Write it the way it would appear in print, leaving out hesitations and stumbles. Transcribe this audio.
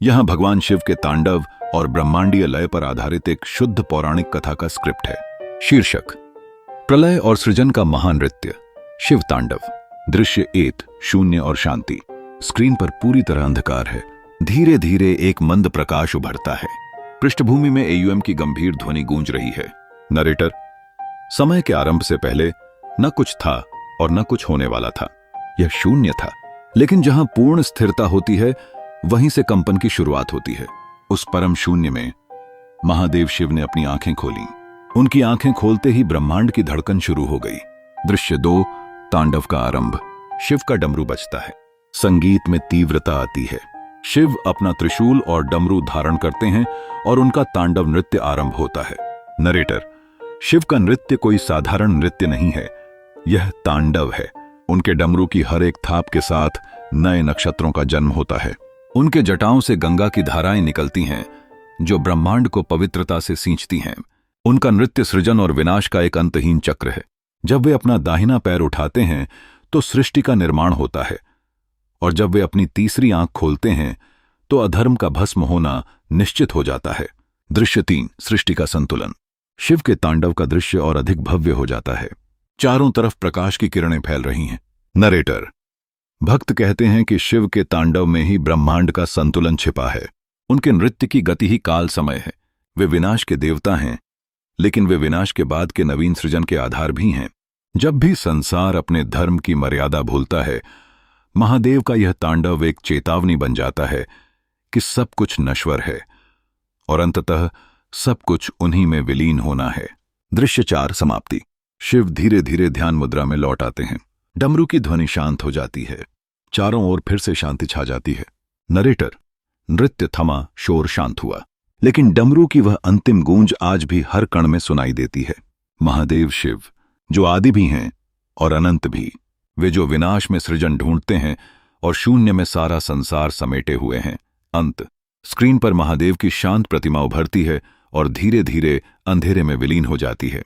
यहाँ भगवान शिव के तांडव और ब्रह्मांडीय लय पर आधारित एक शुद्ध पौराणिक कथा का स्क्रिप्ट है। शीर्षक: प्रलय और सृजन का महानृत्य, शिव तांडव। दृश्य 1: शून्य और शांति। स्क्रीन पर पूरी तरह अंधकार है। धीरे धीरे एक मंद प्रकाश उभरता है। पृष्ठभूमि में एयूएम की गंभीर ध्वनि गूंज रही है। नरेटर: समय के आरंभ से पहले न कुछ था और न कुछ होने वाला था। यह शून्य था, लेकिन जहां पूर्ण स्थिरता होती है वहीं से कंपन की शुरुआत होती है। उस परम शून्य में महादेव शिव ने अपनी आंखें खोली। उनकी आंखें खोलते ही ब्रह्मांड की धड़कन शुरू हो गई। दृश्य 2: तांडव का आरंभ। शिव का डमरू बजता है। संगीत में तीव्रता आती है। शिव अपना त्रिशूल और डमरू धारण करते हैं और उनका तांडव नृत्य आरंभ होता है। नरेटर: शिव का नृत्य कोई साधारण नृत्य नहीं है, यह तांडव है। उनके डमरू की हर एक थाप के साथ नए नक्षत्रों का जन्म होता है। उनके जटाओं से गंगा की धाराएं निकलती हैं, जो ब्रह्मांड को पवित्रता से सींचती हैं। उनका नृत्य सृजन और विनाश का एक अंतहीन चक्र है। जब वे अपना दाहिना पैर उठाते हैं तो सृष्टि का निर्माण होता है, और जब वे अपनी तीसरी आंख खोलते हैं तो अधर्म का भस्म होना निश्चित हो जाता है। दृश्य 3: सृष्टि का संतुलन। शिव के तांडव का दृश्य और अधिक भव्य हो जाता है। चारों तरफ प्रकाश की किरणें फैल रही हैं। नरेटर: भक्त कहते हैं कि शिव के तांडव में ही ब्रह्मांड का संतुलन छिपा है। उनके नृत्य की गति ही काल समय है। वे विनाश के देवता हैं, लेकिन वे विनाश के बाद के नवीन सृजन के आधार भी हैं। जब भी संसार अपने धर्म की मर्यादा भूलता है, महादेव का यह तांडव एक चेतावनी बन जाता है कि सब कुछ नश्वर है और अंततः सब कुछ उन्हीं में विलीन होना है। दृश्य 4: समाप्ति। शिव धीरे धीरे ध्यान मुद्रा में लौट आते हैं। डमरू की ध्वनि शांत हो जाती है। चारों ओर फिर से शांति छा जाती है। नरेटर: नृत्य थमा, शोर शांत हुआ, लेकिन डमरू की वह अंतिम गूंज आज भी हर कण में सुनाई देती है। महादेव शिव, जो आदि भी हैं और अनंत भी, वे जो विनाश में सृजन ढूंढते हैं और शून्य में सारा संसार समेटे हुए हैं। अंत। स्क्रीन पर महादेव की शांत प्रतिमा उभरती है और धीरे धीरे अंधेरे में विलीन हो जाती है।